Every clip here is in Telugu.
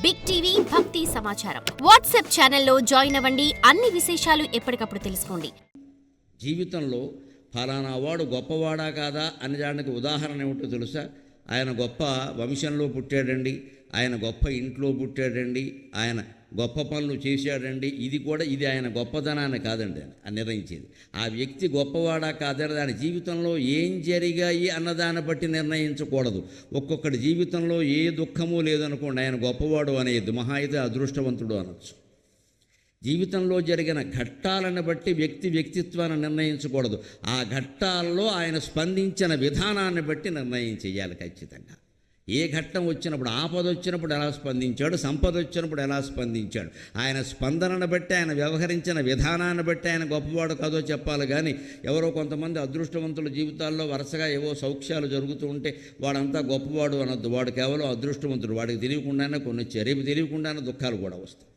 బిగ్ టీవీ భక్తి సమాచారం వాట్సాప్ ఛానల్లో జాయిన్ అవ్వండి. అన్ని విశేషాలు ఎప్పటికప్పుడు తెలుసుకోండి. జీవితంలో ఫలానా వాడు గొప్పవాడా కాదా అని దానికి ఉదాహరణ ఏమిటో తెలుసా? ఆయన గొప్ప వంశంలో పుట్టాడండి, ఆయన గొప్ప ఇంట్లో పుట్టాడండి, ఆయన గొప్ప పనులు చేశాడండి, ఇది ఆయన గొప్పతనాన్ని కాదండి అని నిర్ణయించేది. ఆ వ్యక్తి గొప్పవాడా కాదని దాని జీవితంలో ఏం జరిగాయి అన్నదాన్ని బట్టి నిర్ణయించకూడదు. ఒక్కొక్కటి జీవితంలో ఏ దుఃఖము లేదనుకోండి, ఆయన గొప్పవాడు అనేది, మహా అయితే అదృష్టవంతుడు అనొచ్చు. జీవితంలో జరిగిన ఘట్టాలను బట్టి వ్యక్తిత్వాన్ని నిర్ణయించకూడదు. ఆ ఘట్టాల్లో ఆయన స్పందించిన విధానాన్ని బట్టి నిర్ణయం చేయాలి ఖచ్చితంగా. ఏ ఘట్టం వచ్చినప్పుడు, ఆపద వచ్చినప్పుడు ఎలా స్పందించాడు, సంపద వచ్చినప్పుడు ఎలా స్పందించాడు, ఆయన స్పందనను బట్టి, ఆయన వ్యవహరించిన విధానాన్ని బట్టి ఆయన గొప్పవాడు కాదో చెప్పాలి. కానీ ఎవరో కొంతమంది అదృష్టవంతుల జీవితాల్లో వరుసగా ఏవో సౌఖ్యాలు జరుగుతూ ఉంటే వాడంతా గొప్పవాడు అనొద్దు. వాడు కేవలం అదృష్టవంతుడు. వాడికి తెలియకుండానే కొన్ని వచ్చాయి, రేపు తెలియకుండానే దుఃఖాలు కూడా వస్తాయి.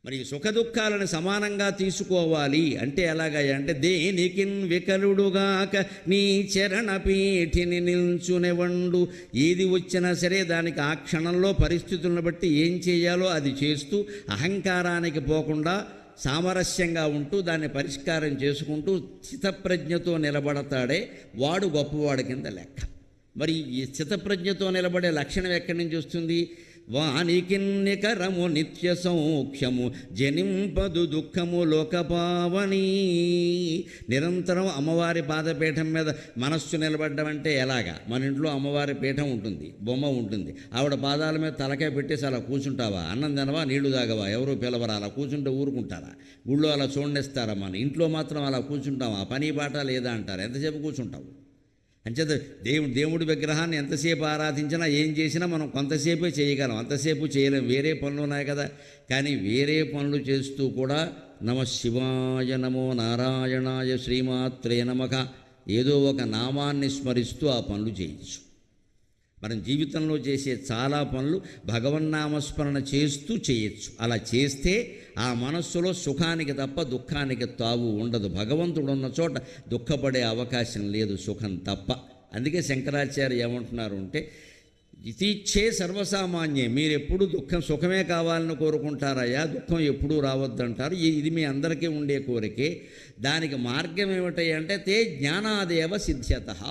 మరి సుఖ దుఃఖాలను సమానంగా తీసుకోవాలి అంటే ఎలాగా అంటే, దేనికిన్ వికలుడుగాక నీ చరణ పీఠిని నిల్చునెవండు. ఏది వచ్చినా సరే దానికి ఆ క్షణంలో పరిస్థితులను బట్టి ఏం చేయాలో అది చేస్తూ, అహంకారానికి పోకుండా సామరస్యంగా ఉంటూ దాన్ని పరిష్కారం చేసుకుంటూ స్థితప్రజ్ఞతో నిలబడతాడే వాడు గొప్పవాడి కింద లెక్క. మరి ఈ స్థితప్రజ్ఞతో నిలబడే లక్షణం ఎక్కడి నుంచి వస్తుంది? వానికిన్నికరము నిత్య సౌఖ్యము జనింపదు దుఃఖము లోకపావని. నిరంతరం అమ్మవారి పాదపీఠం మీద మనస్సు నిలబడ్డం అంటే ఎలాగా? మన ఇంట్లో అమ్మవారి పీఠం ఉంటుంది, బొమ్మ ఉంటుంది, ఆవిడ పాదాల మీద తలకాయ పెట్టేసి అలా కూర్చుంటావా? అన్నం తినవా, నీళ్లు తాగవా, ఎవరో పిలవరా, అలా కూర్చుంటే ఊరుకుంటారా? గుళ్ళో అలా చూడనిస్తారా? మన ఇంట్లో మాత్రం అలా కూర్చుంటావా? పని బాట లేదా అంటారు. ఎంతసేపు కూర్చుంటావు? అంచేత దేవుడి విగ్రహాన్ని ఎంతసేపు ఆరాధించినా ఏం చేసినా మనం కొంతసేపే చేయగలం, అంతసేపు చేయలేం. వేరే పనులు ఉన్నాయి కదా. కానీ వేరే పనులు చేస్తూ కూడా నమ శివాయ, నమో నారాయణాయ, శ్రీమాత్రే నమః ఏదో ఒక నామాన్ని స్మరిస్తూ ఆ పనులు చేయొచ్చు. మనం జీవితంలో చేసే చాలా పనులు భగవన్నామస్మరణ చేస్తూ చేయొచ్చు. అలా చేస్తే ఆ మనస్సులో సుఖానికి తప్ప దుఃఖానికి తావు ఉండదు. భగవంతుడు ఉన్న చోట దుఃఖపడే అవకాశం లేదు, సుఖం తప్ప. అందుకే శంకరాచార్య ఏమంటున్నారు అంటే, ఇతీచ్ఛే సర్వసామాన్యే. మీరు ఎప్పుడు సుఖమే కావాలని కోరుకుంటారయ్యా, దుఃఖం ఎప్పుడూ రావద్దంటారు. ఇది మీ అందరికీ ఉండే కోరికే. దానికి మార్గం ఏమిటంటే తే జ్ఞానాదేవ సిద్ధ్యతః.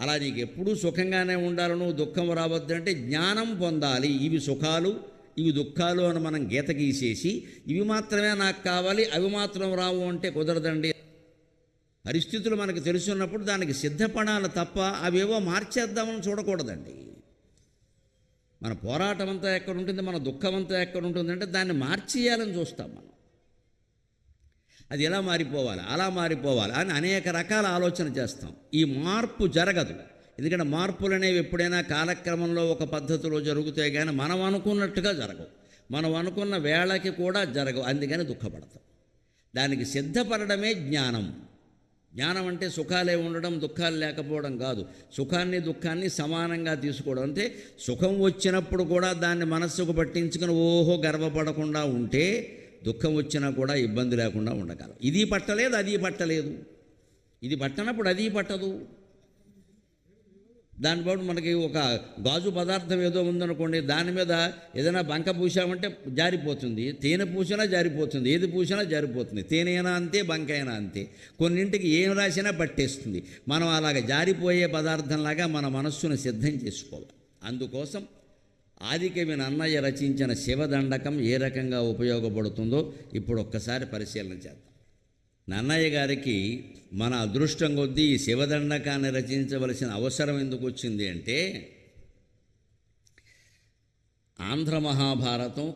అలా నీకు ఎప్పుడూ సుఖంగానే ఉండాలను, దుఃఖం రావద్దంటే జ్ఞానం పొందాలి. ఇవి సుఖాలు, ఇవి దుఃఖాలు అని మనం గీత గీసేసి ఇవి మాత్రమే నాకు కావాలి, అవి మాత్రం రావు అంటే కుదరదండి. పరిస్థితులు మనకు తెలుసున్నప్పుడు దానికి సిద్ధపడాలి తప్ప అవేవో మార్చేద్దామని చూడకూడదండి. మన పోరాటం అంతా ఎక్కడ ఉంటుంది, మన దుఃఖం అంతా ఎక్కడ ఉంటుందంటే దాన్ని మార్చేయాలని చూస్తాం మనం. అది ఎలా మారిపోవాలి, అలా మారిపోవాలి అని అనేక రకాల ఆలోచన చేస్తాం. ఈ మార్పు జరగదు. ఎందుకంటే మార్పులు అనేవి ఎప్పుడైనా కాలక్రమంలో ఒక పద్ధతిలో జరుగుతాయి, కానీ మనం అనుకున్నట్టుగా జరగవు, మనం అనుకున్న వేళకి కూడా జరగవు. అందుకని దుఃఖపడతాం. దానికి సిద్ధపడడమే జ్ఞానం. జ్ఞానం అంటే సుఖాలే ఉండడం, దుఃఖాలు లేకపోవడం కాదు. సుఖాన్ని దుఃఖాన్ని సమానంగా తీసుకోవడం. అంటే సుఖం వచ్చినప్పుడు కూడా దాన్ని మనస్సుకు పట్టించుకుని ఓహో గర్వపడకుండా ఉంటే దుఃఖం వచ్చినా కూడా ఇబ్బంది లేకుండా ఉండగలం. ఇది పట్టలేదు, అది పట్టలేదు, ఇది పట్టనప్పుడు అది పట్టదు. దానిపాటు మనకి ఒక గాజు పదార్థం ఏదో ఉందనుకోండి, దాని మీద ఏదైనా బంక పూసామంటే జారిపోతుంది, తేనె పూసినా జారిపోతుంది, ఏది పూసినా జారిపోతుంది. తేనె అయినా అంతే, బంక అయినా అంతే. కొన్నింటికి ఏం రాసినా పట్టేస్తుంది. మనం అలాగ జారిపోయే పదార్థంలాగా మన మనస్సును సిద్ధం చేసుకోవాలి. అందుకోసం ఆదికవి నన్నయ్య రచించిన శివదండకం ఏ రకంగా ఉపయోగపడుతుందో ఇప్పుడు ఒక్కసారి పరిశీలన చేద్దాం. నన్నయ్య గారికి మన అదృష్టం కొద్దీ ఈ శివదండకాన్ని రచించవలసిన అవసరం ఎందుకు వచ్చింది అంటే, ఆంధ్ర మహాభారతం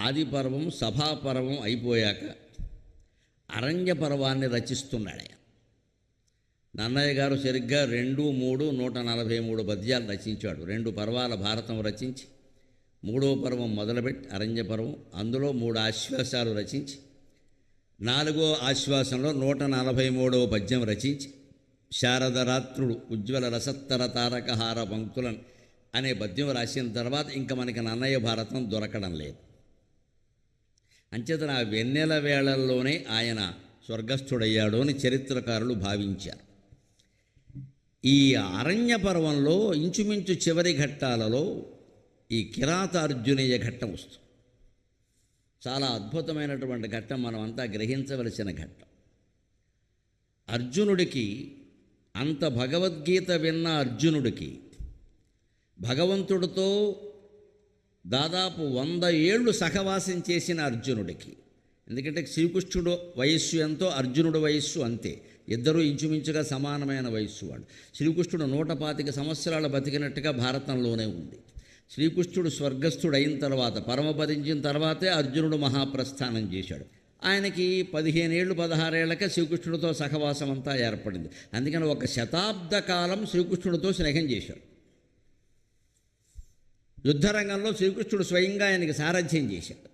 ఆదిపర్వం, సభాపర్వం అయిపోయాక అరణ్య పర్వాన్ని రచిస్తున్నాడు. నన్నయ్య గారు సరిగ్గా 2, 3, 143 పద్యాలు రచించాడు. 2 పర్వాల భారతం రచించి, 3వ పర్వం మొదలుపెట్టి అరణ్య పర్వం, అందులో 3 ఆశ్వాసాలు రచించి, 4వ ఆశ్వాసంలో 143వ పద్యం రచించి, శారదరాత్రుడు ఉజ్వల రసత్తర తారకహార పంక్తులను అనే పద్యం రాసిన తర్వాత ఇంకా మనకి నన్నయ్య భారతం దొరకడం లేదు. అంచేతన ఆ వెన్నెల వేళల్లోనే ఆయన స్వర్గస్థుడయ్యాడు అని చరిత్రకారులు భావించారు. ఈ అరణ్య పర్వంలో ఇంచుమించు చివరి ఘట్టాలలో ఈ కిరాత అర్జునీయ ఘట్టం వస్తుంది. చాలా అద్భుతమైనటువంటి ఘట్టం, మనం అంతా గ్రహించవలసిన ఘట్టం. అర్జునుడికి, అంత భగవద్గీత విన్న అర్జునుడికి, భగవంతుడితో దాదాపు 100 ఏళ్ళు సహవాసం చేసిన అర్జునుడికి, ఎందుకంటే శ్రీకృష్ణుడు వయస్సు ఎంతో అర్జునుడు వయస్సు అంతే, ఇద్దరూ ఇంచుమించుగా సమానమైన వయస్సు వాళ్ళు. శ్రీకృష్ణుడు 125 సంవత్సరాలు బతికినట్టుగా భారతంలోనే ఉంది. శ్రీకృష్ణుడు స్వర్గస్థుడు అయిన తర్వాత, పరమపదించిన తర్వాతే అర్జునుడు మహాప్రస్థానం చేశాడు. ఆయనకి 15 ఏళ్ళు 16 ఏళ్ళకే శ్రీకృష్ణుడితో సహవాసం అంతా ఏర్పడింది. అందుకని 1 శతాబ్ద కాలం శ్రీకృష్ణుడితో స్నేహం చేశాడు. యుద్ధరంగంలో శ్రీకృష్ణుడు స్వయంగా ఆయనకి సారథ్యం చేశాడు.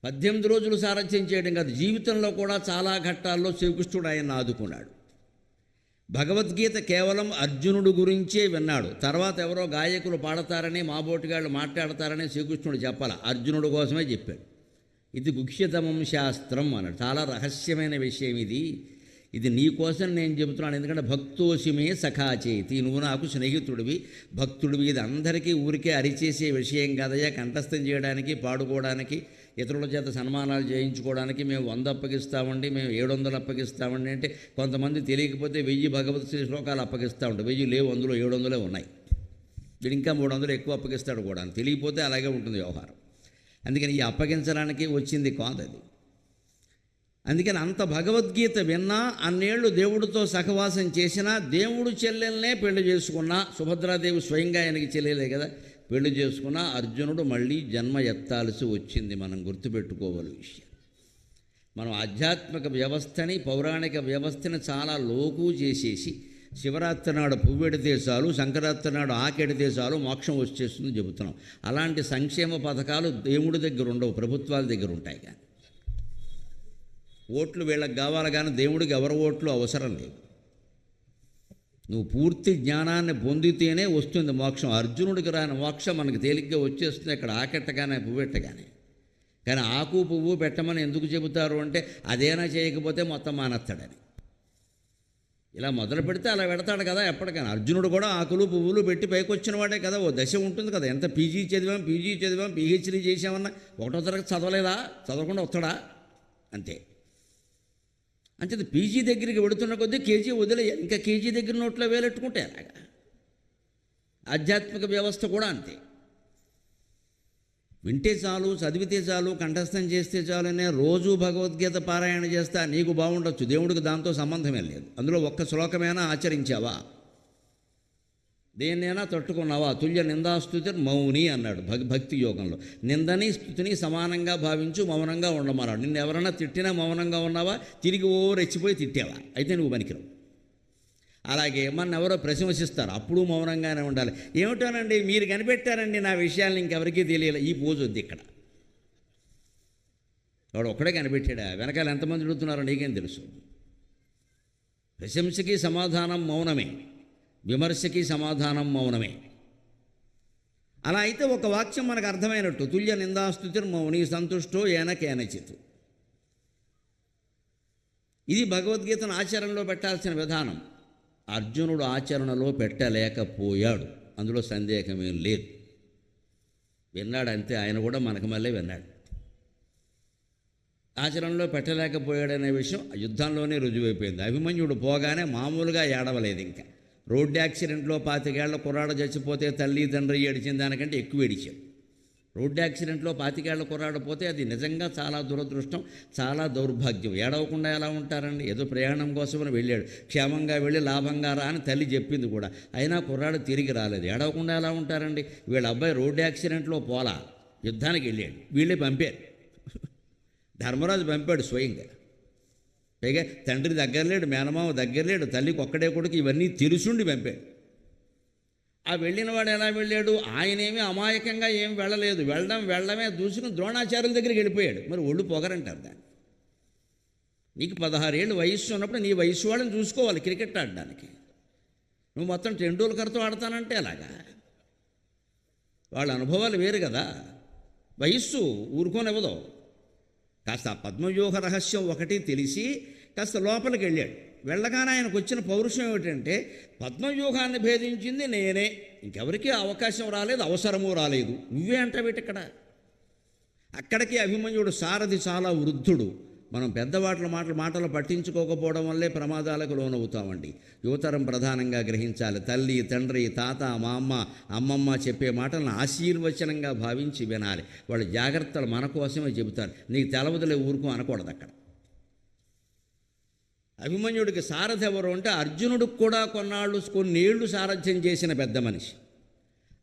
18 రోజులు సారథ్యం చేయడం కాదు, జీవితంలో కూడా చాలా ఘట్టాల్లో శ్రీకృష్ణుడు ఆయన ఆదుకున్నాడు. భగవద్గీత కేవలం అర్జునుడు గురించే విన్నాడు. తర్వాత ఎవరో గాయకులు పాడతారని, మాబోటిగాళ్ళు మాట్లాడతారని శ్రీకృష్ణుడు చెప్పాల, అర్జునుడు కోసమే చెప్పాడు. ఇది గుహ్యతమం శాస్త్రం అన్నాడు. చాలా రహస్యమైన విషయం ఇది నీ కోసం నేను చెబుతున్నాను. ఎందుకంటే భక్తోసిమే సఖాచేతి, నువ్వు నాకు స్నేహితుడివి, భక్తుడివి. ఇది అందరికీ ఊరికే అరిచేసే విషయం కాదయ్యా, కంఠస్థం చేయడానికి, పాడుకోవడానికి, ఇతరుల చేత సన్మానాలు చేయించుకోవడానికి మేము 100 అప్పగిస్తామండి, మేము 700 అప్పగిస్తామండి అంటే కొంతమంది తెలియకపోతే 1000 భగవత్ శ్రీ శ్లోకాలు అప్పగిస్తూ ఉంటాయి. 1000 లేవు, అందులో 700 ఉన్నాయి. వీడు ఇంకా 300 ఎక్కువ అప్పగిస్తాడు కూడా, తెలియకపోతే అలాగే ఉంటుంది వ్యవహారం. అందుకని ఈ అప్పగించడానికి వచ్చింది కాదు అది. అందుకని అంత భగవద్గీత విన్నా, అన్నేళ్ళు దేవుడితో సహవాసం చేసినా, దేవుడు చెల్లెల్నే పెళ్లి చేసుకున్నా, సుభద్రాదేవి స్వయంగా ఆయనకి చెల్లెలే కదా, పెళ్లి చేసుకున్న అర్జునుడు మళ్ళీ జన్మ ఎత్తాల్సి వచ్చింది. మనం గుర్తుపెట్టుకోవాలి విషయం. మనం ఆధ్యాత్మిక వ్యవస్థని, పౌరాణిక వ్యవస్థని చాలా లోకు చేసేసి, శివరాత్రి నాడు పువ్వెడితే చాలు, సంక్రాంతి నాడు ఆకెడితే చాలు మోక్షం వచ్చేస్తుంది చెబుతున్నాం. అలాంటి సంక్షేమ పథకాలు దేవుడి దగ్గర ఉండవు, ప్రభుత్వాల దగ్గర ఉంటాయి. కానీ ఓట్లు వీళ్ళకి కావాలి, కానీ దేవుడికి ఎవరి ఓట్లు అవసరం లేదు. నువ్వు పూర్తి జ్ఞానాన్ని పొందితేనే వస్తుంది మోక్షం. అర్జునుడికి రాని మోక్షం మనకు తేలిగ్గా వచ్చేస్తుంది ఇక్కడ ఆకెట్టగానే, పువ్వెట్టగానే. కానీ ఆకు పువ్వు పెట్టమని ఎందుకు చెబుతారు అంటే, అదేనా చేయకపోతే మొత్తం మానేస్తాడని. ఇలా మొదలు పెడితే అలా పెడతాడు కదా ఎప్పటికైనా. అర్జునుడు కూడా ఆకులు పువ్వులు పెట్టి పైకి వచ్చిన వాడే కదా, ఓ దశ ఉంటుంది కదా. ఎంత పీజీ చదివాం, పీహెచ్డీ చేసామన్నా 1వ తరగతి చదవలేదా, చదవకుండా వస్తాడా అంతే. అంతే, పీజీ దగ్గరికి వెడుతున్న కొద్దీ కేజీ వదిలేయాలి, ఇంకా కేజీ దగ్గర నోట్లో వేలెట్టుకుంటే అలాగా. ఆధ్యాత్మిక వ్యవస్థ కూడా అంతే. వింటే చాలు, చదివితే చాలు, కంఠస్థం చేస్తే చాలు అనే రోజు భగవద్గీత పారాయణ చేస్తా నీకు బాగుండొచ్చు, దేవుడికి దాంతో సంబంధమే లేదు. అందులో 1 శ్లోకమైనా ఆచరించావా, దేన్నైనా తట్టుకున్నావా? తుల్య నిందాస్తుతి మౌని అన్నాడు భక్తి యోగంలో. నిందని స్తుతిని సమానంగా భావించు, మౌనంగా ఉండమన్నాడు. నిన్ను ఎవరైనా తిట్టినా మౌనంగా ఉన్నావా, తిరిగి రెచ్చిపోయి తిట్టావా, అయితే నువ్వు పనికిరావు. అలాగే మన ఎవరో ప్రశంసిస్తారు, అప్పుడు మౌనంగానే ఉండాలి. ఏమిటోనండి మీరు కనిపెట్టారండి నా విషయాలను, ఇంకెవరికీ తెలియలే. ఈ పోజు వద్దు ఇక్కడ. వాడు ఒక్కడే కనిపెట్టాడా, వెనకాల ఎంతమంది అడుగుతున్నారో నీకేం తెలుసు. ప్రశంసకి సమాధానం మౌనమే, విమర్శకి సమాధానం మౌనమే. అలా అయితే ఒక వాక్యం మనకు అర్థమైనట్టు, తుల్య నిందాస్తుతిర్ మౌని సంతుష్టో ఏన కేనచిత్. ఇది భగవద్గీతను ఆచరణలో పెట్టాల్సిన విధానం. అర్జునుడు ఆచరణలో పెట్టలేకపోయాడు, అందులో సందేహమేం లేదు. విన్నాడంతే, ఆయన కూడా మనకు మళ్ళీ విన్నాడు. ఆచరణలో పెట్టలేకపోయాడనే విషయం యుద్ధంలోనే రుజువైపోయింది. అభిమన్యుడు పోగానే మామూలుగా ఏడవలేదు. ఇంకా రోడ్డు యాక్సిడెంట్లో 25 ఏళ్ల కుర్రాడు చచ్చిపోతే తల్లి తండ్రి ఏడిచిన దానికంటే ఎక్కువ ఏడిచాడు. రోడ్డు యాక్సిడెంట్లో 25 ఏళ్ల కుర్రాడు పోతే అది నిజంగా చాలా దురదృష్టం, చాలా దౌర్భాగ్యం. ఏడవకుండా ఎలా ఉంటారండి? ఏదో ప్రయాణం కోసమని వెళ్ళాడు, క్షేమంగా వెళ్ళి లాభంగా రా అని తల్లి చెప్పింది కూడా, అయినా కుర్రాడు తిరిగి రాలేదు. ఏడవకుండా ఎలా ఉంటారండి? వీళ్ళ అబ్బాయి రోడ్డు యాక్సిడెంట్లో పోలా, యుద్ధానికి వెళ్ళాడు, వీళ్ళే పంపారు. ధర్మరాజు పంపాడు స్వయంగా. పైగా తండ్రి దగ్గరలేడు, మేనమామ దగ్గరలేడు, తల్లికి ఒక్కడే కొడుకు, ఇవన్నీ తెలుసుండి పంపాడు. ఆ వెళ్ళినవాడు ఎలా వెళ్ళాడు? ఆయనేమీ అమాయకంగా ఏం వెళ్ళలేదు, వెళ్ళడమే దూసుకుని ద్రోణాచార్యుల దగ్గరికి వెళ్ళిపోయాడు. మరి ఒళ్ళు పొగరంటారు దాన్ని. నీకు 16 ఏళ్ళు వయస్సు ఉన్నప్పుడు నీ వయస్సు వాళ్ళని చూసుకోవాలి క్రికెట్ ఆడడానికి. నువ్వు మొత్తం టెండూల్కర్తో ఆడతానంటే అలాగా. వాళ్ళ అనుభవాలు వేరు కదా. వయస్సు ఊరుకోనివ్వదు. కాస్త పద్మవ్యూహ రహస్యం ఒకటి తెలిసి కాస్త లోపలికి వెళ్ళాడు. వెళ్ళగానే ఆయనకు వచ్చిన పౌరుషం ఏమిటంటే పద్మవ్యూహాన్ని భేదించింది నేనే, ఇంకెవరికీ అవకాశం రాలేదు, అవసరమూ రాలేదు, నువ్వే అంటావేటి ఇక్కడ. అక్కడికి అభిమన్యుడు సారథి చాలా వృద్ధుడు. మనం పెద్దవాట్ల మాటలు పట్టించుకోకపోవడం వల్లే ప్రమాదాలకు లోనవుతామండి. యువతరం ప్రధానంగా గ్రహించాలి. తల్లి, తండ్రి, తాత, మా అమ్మ, అమ్మమ్మ చెప్పే మాటలను ఆశీర్వచనంగా భావించి వినాలి. వాళ్ళు జాగ్రత్తలు మన కోసమే చెబుతారు. నీకు తెలవదులే ఊరుకో అనకూడదు అక్కడ. అభిమన్యుడికి సారథి ఎవరు అంటే అర్జునుడికి కూడా కొన్నేళ్లు సారథ్యం చేసిన పెద్ద మనిషి.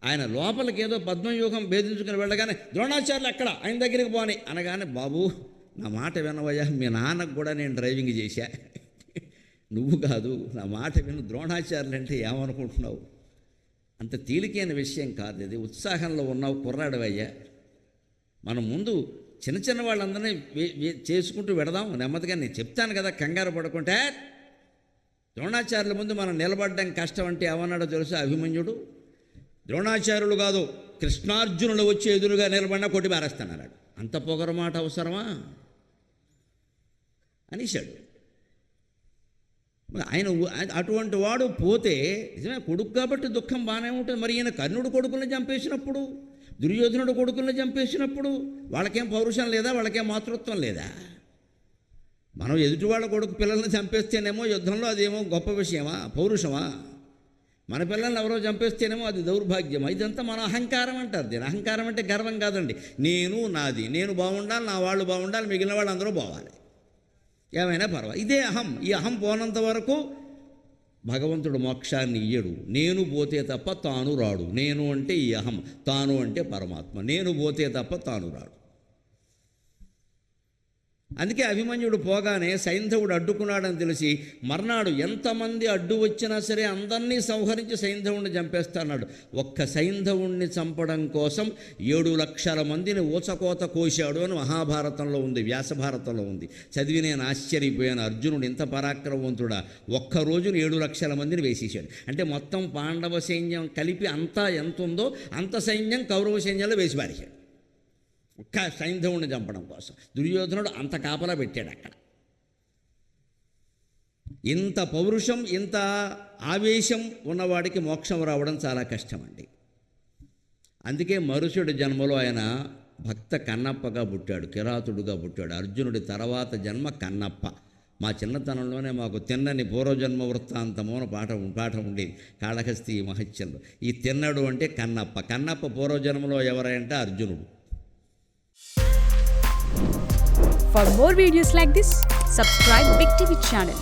ఆయన లోపలికి ఏదో పద్మవ్యూహం భేదించుకుని వెళ్ళగానే ద్రోణాచార్యులు ఎక్కడ, ఆయన దగ్గరికి పోని అనగానే, బాబు నా మాట వినవయ్యా, మీ నాన్నకు కూడా నేను డ్రైవింగ్ చేశా, నువ్వు కాదు, నా మాట విను, ద్రోణాచార్యులు అంటే ఏమనుకుంటున్నావు, అంత తేలికైన విషయం కాదు ఇది, ఉత్సాహంలో ఉన్నావు, కుర్రాడవయ్యా, మనం ముందు చిన్న వాళ్ళందరినీ చేసుకుంటూ పెడదాం నెమ్మదిగా, నేను చెప్తాను కదా, కంగారు పడుకుంటే. ద్రోణాచార్యుల ముందు మనం నిలబడడం కష్టం అంటే ఏమన్నాడో తెలుసా అభిమన్యుడు? ద్రోణాచార్యులు కాదు, కృష్ణార్జునులు వచ్చి ఎదురుగా నిలబడినా కొట్టి మారేస్తానన్నాడు. అంత పొగరు మాట అవసరమా అనేశాడు. ఆయన అటువంటి వాడు పోతే నిజమే కొడుకు కాబట్టి దుఃఖం బాగానే ఉంటుంది. మరి ఈయన కర్ణుడు కొడుకులను చంపేసినప్పుడు, దుర్యోధనుడు కొడుకులను చంపేసినప్పుడు వాళ్ళకేం పౌరుషం లేదా, వాళ్ళకేం మాతృత్వం లేదా? మనం ఎదుటి వాళ్ళ కొడుకు పిల్లల్ని చంపేస్తేనేమో యుద్ధంలో అదేమో గొప్ప విషయమా, పౌరుషమా? మన పిల్లల్ని ఎవరో చంపేస్తేనేమో అది దౌర్భాగ్యమా? ఇదంతా మన అహంకారం అంటారు. దీని అహంకారం అంటే గర్వం కాదండి. నేను నాది, నేను బాగుండాలి, నా వాళ్ళు బాగుండాలి, మిగిలిన వాళ్ళు అందరూ బావాలి, ఏమైనా పర్వాలేదు, ఇదే అహం. ఈ అహం పోనంత వరకు భగవంతుడు మోక్షాన్ని ఇయ్యడు. నేను పోతే తప్ప తాను రాడు. నేను అంటే ఈ అహం, తాను అంటే పరమాత్మ. నేను పోతే తప్ప తాను రాడు. అందుకే అభిమన్యుడు పోగానే సైంధవుడు అడ్డుకున్నాడని తెలిసి మర్నాడు ఎంతమంది అడ్డు వచ్చినా సరే అందరినీ సంహరించి సైంధవుణ్ణి చంపేస్తాడు. ఒక్క సైంధవుణ్ణి చంపడం కోసం 7 లక్షల మందిని ఊచకోత కోశాడు అని మహాభారతంలో ఉంది, వ్యాసభారతంలో ఉంది. చదివి నేను ఆశ్చర్యపోయాను. అర్జునుడు ఇంత పరాక్రమవంతుడా, ఒక్కరోజున 7 లక్షల మందిని వేసేసాడు. అంటే మొత్తం పాండవ సైన్యం కలిపి అంతా ఎంత ఉందో అంత సైన్యం కౌరవ సైన్యంలో వేసి పారేశాడు ఒక్క సైంధవుణ్ణి చంపడం కోసం. దుర్యోధనుడు అంత కాపలా పెట్టాడు అక్కడ. ఇంత పౌరుషం, ఇంత ఆవేశం ఉన్నవాడికి మోక్షం రావడం చాలా కష్టమండి. అందుకే మరుషుడి జన్మలో ఆయన భక్త కన్నప్పగా పుట్టాడు, కిరాతుడుగా పుట్టాడు. అర్జునుడి తర్వాత జన్మ కన్నప్ప. మా చిన్నతనంలోనే మాకు తిన్నని పూర్వజన్మ వృత్తాంతమో పాఠం ఉండేది కాళహస్తి మహత్యంలో. ఈ తిన్నడు అంటే కన్నప్ప. కన్నప్ప పూర్వజన్మలో ఎవరంటే అర్జునుడు. For more videos like this, subscribe Big TV channel.